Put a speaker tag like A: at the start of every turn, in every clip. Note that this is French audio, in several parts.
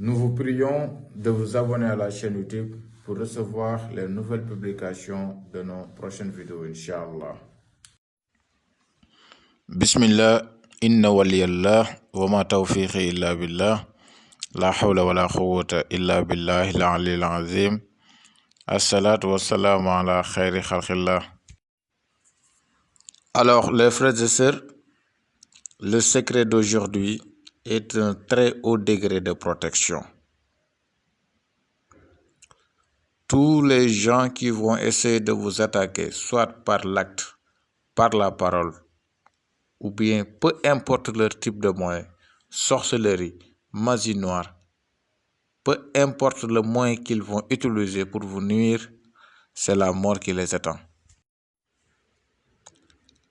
A: Nous vous prions de vous abonner à la chaîne YouTube pour recevoir les nouvelles publications de nos prochaines vidéos, Inch'Allah. Bismillah, inna waliyallah, wa ma tawfiqi illa billah, la hawla wa la quwwata illa billahi al-aliyyil azim. Assalatu wassalamu ala khayri khalqillah. Alors, les frères et sœurs, le secret d'aujourd'hui est un très haut degré de protection. Tous les gens qui vont essayer de vous attaquer, soit par l'acte, par la parole, ou bien peu importe leur type de moyen, sorcellerie, magie noire, peu importe le moyen qu'ils vont utiliser pour vous nuire, c'est la mort qui les attend.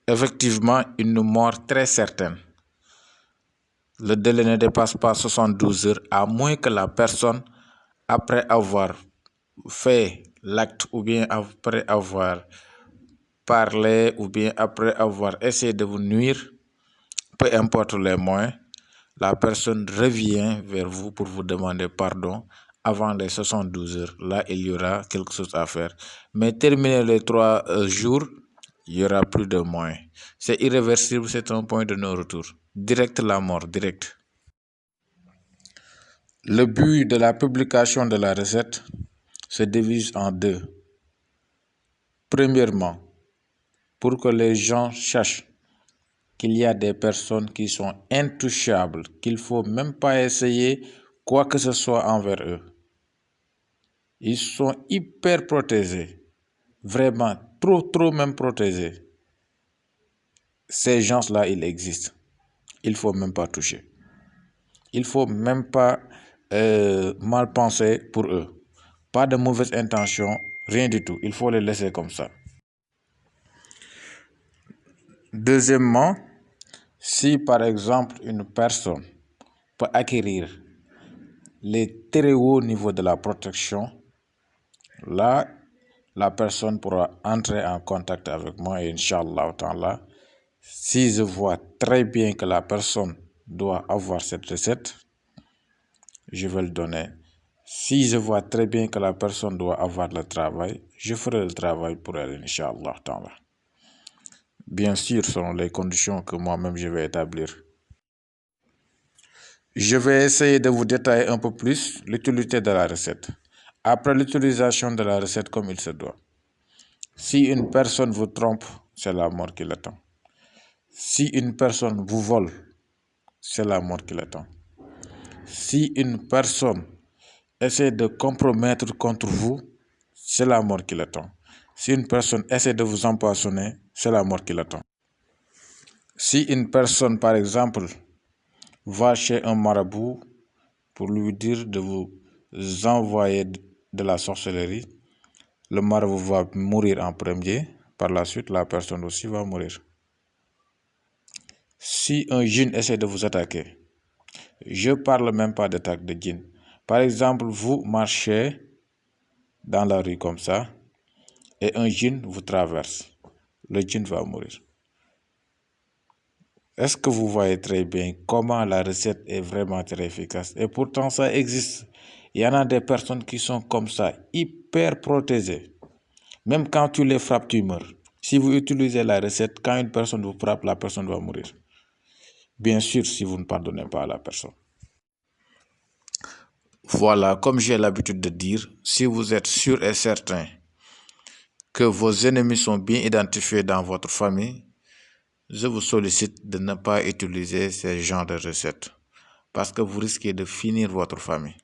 A: Effectivement, une mort très certaine. Le délai ne dépasse pas 72 heures, à moins que la personne, après avoir fait l'acte ou bien après avoir parlé ou bien après avoir essayé de vous nuire, peu importe les moyens, la personne revient vers vous pour vous demander pardon avant les 72 heures. Là, il y aura quelque chose à faire. Mais terminer les 3 jours, il n'y aura plus de moyens. C'est irréversible, c'est un point de non-retour. Direct la mort, direct. Le but de la publication de la recette se divise en deux. Premièrement, pour que les gens sachent qu'il y a des personnes qui sont intouchables, qu'il ne faut même pas essayer quoi que ce soit envers eux. Ils sont hyper protégés, vraiment trop même protégés. Ces gens-là, ils existent. Il ne faut même pas toucher. Il ne faut même pas mal penser pour eux. Pas de mauvaise intention, rien du tout. Il faut les laisser comme ça. Deuxièmement, si par exemple une personne peut acquérir les très hauts niveaux de la protection, là, la personne pourra entrer en contact avec moi et Inch'Allah ta'ala, si je vois très bien que la personne doit avoir cette recette, je vais le donner. Si je vois très bien que la personne doit avoir le travail, je ferai le travail pour elle, Inch'Allah ta'ala. Bien sûr, selon les conditions que moi-même je vais établir. Je vais essayer de vous détailler un peu plus l'utilité de la recette. Après l'utilisation de la recette comme il se doit. Si une personne vous trompe, c'est la mort qui l'attend. Si une personne vous vole, c'est la mort qui l'attend. Si une personne essaie de compromettre contre vous, c'est la mort qui l'attend. Si une personne essaie de vous empoisonner, c'est la mort qui l'attend. Si une personne, par exemple, va chez un marabout pour lui dire de vous envoyer de la sorcellerie, le marabout va mourir en premier, par la suite la personne aussi va mourir. Si un djinn essaie de vous attaquer, je ne parle même pas d'attaque de djinn. Par exemple, vous marchez dans la rue comme ça et un djinn vous traverse. Le djinn va mourir. Est-ce que vous voyez très bien comment la recette est vraiment très efficace? Et pourtant, ça existe. Il y en a des personnes qui sont comme ça, hyper protégées. Même quand tu les frappes, tu meurs. Si vous utilisez la recette, quand une personne vous frappe, la personne va mourir. Bien sûr, si vous ne pardonnez pas à la personne. Voilà, comme j'ai l'habitude de dire, si vous êtes sûr et certain que vos ennemis sont bien identifiés dans votre famille, je vous sollicite de ne pas utiliser ces genres de recettes parce que vous risquez de finir votre famille.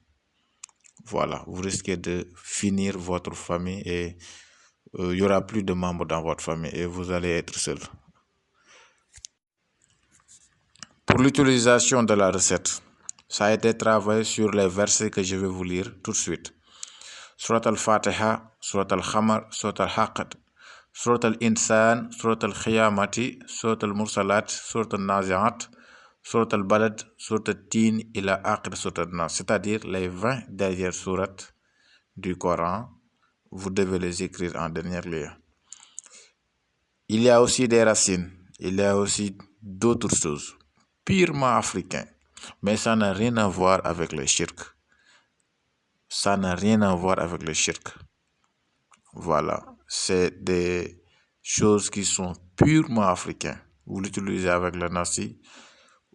A: Voilà, vous risquez de finir votre famille et il n'y aura plus de membres dans votre famille et vous allez être seul. Pour l'utilisation de la recette, ça a été travaillé sur les versets que je vais vous lire tout de suite. Surat al-Fatiha, Surat al-Khamar, Surat al-Haqqad, Surat al-Insan, Surat al-Khiyamati, Surat al-Mursalat, Surat al-Nazi'at, Surat al-Balad, Surat al-Tin, ila Aqir Surat al-Nas, c'est-à-dire les 20 dernières sourates du Coran. Vous devez les écrire en dernier lieu. Il y a aussi des racines, il y a aussi d'autres choses purement africaines, mais ça n'a rien à voir avec les shirk. Ça n'a rien à voir avec le shirk. Voilà, c'est des choses qui sont purement africaines. Vous l'utilisez avec le nasi.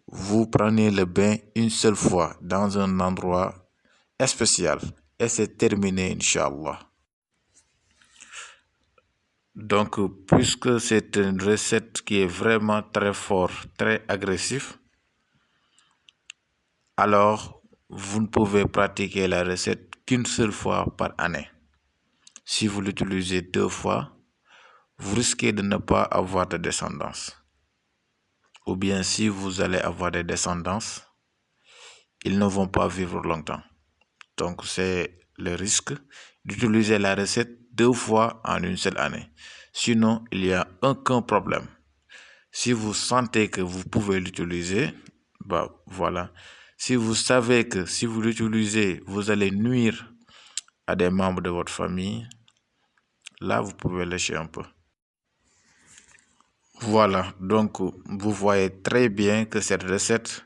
A: Vous prenez le bain une seule fois dans un endroit spécial et c'est terminé, Inch'Allah. Donc, puisque c'est une recette qui est vraiment très forte, très agressive, alors vous ne pouvez pratiquer la recette qu'une seule fois par année. Si vous l'utilisez 2 fois, vous risquez de ne pas avoir de descendance. Ou bien si vous allez avoir des descendances, ils ne vont pas vivre longtemps. Donc c'est le risque d'utiliser la recette 2 fois en une seule année. Sinon, il n'y a aucun problème. Si vous sentez que vous pouvez l'utiliser, bah voilà. Si vous savez que si vous l'utilisez, vous allez nuire à des membres de votre famille, là vous pouvez lâcher un peu. Voilà, donc vous voyez très bien que cette recette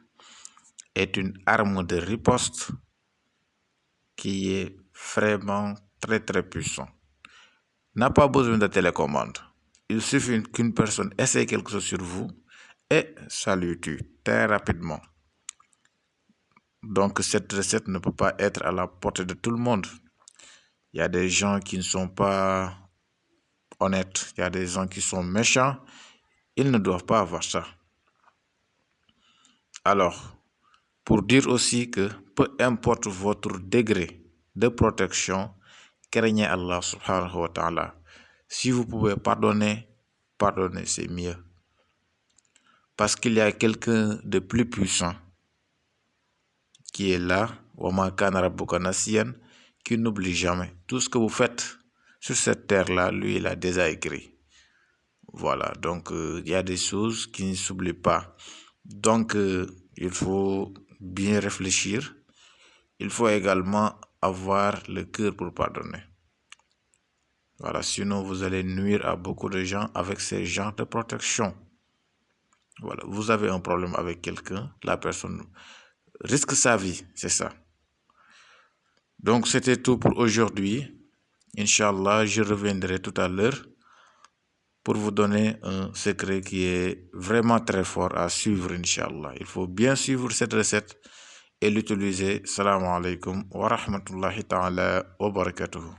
A: est une arme de riposte qui est vraiment très puissant. N'a pas besoin de télécommande. Il suffit qu'une personne essaie quelque chose sur vous et ça lui tue très rapidement. Donc cette recette ne peut pas être à la portée de tout le monde. Il y a des gens qui ne sont pas honnêtes, il y a des gens qui sont méchants. Ils ne doivent pas avoir ça. Alors, pour dire aussi que peu importe votre degré de protection, craignez Allah subhanahu wa ta'ala. Si vous pouvez pardonner, pardonnez, c'est mieux. Parce qu'il y a quelqu'un de plus puissant qui est là, qui n'oublie jamais. Tout ce que vous faites sur cette terre-là, lui, il a déjà écrit. Voilà, donc il y a des choses qui ne s'oublient pas. Donc, il faut bien réfléchir. Il faut également avoir le cœur pour pardonner. Voilà, sinon vous allez nuire à beaucoup de gens avec ces genres de protection. Voilà, vous avez un problème avec quelqu'un, la personne risque sa vie, c'est ça. Donc, c'était tout pour aujourd'hui. Inch'Allah, je reviendrai tout à l'heure pour vous donner un secret qui est vraiment très fort à suivre, Inch'Allah. Il faut bien suivre cette recette et l'utiliser. Salam alaikum wa rahmatullahi ta'ala wa barakatuhu.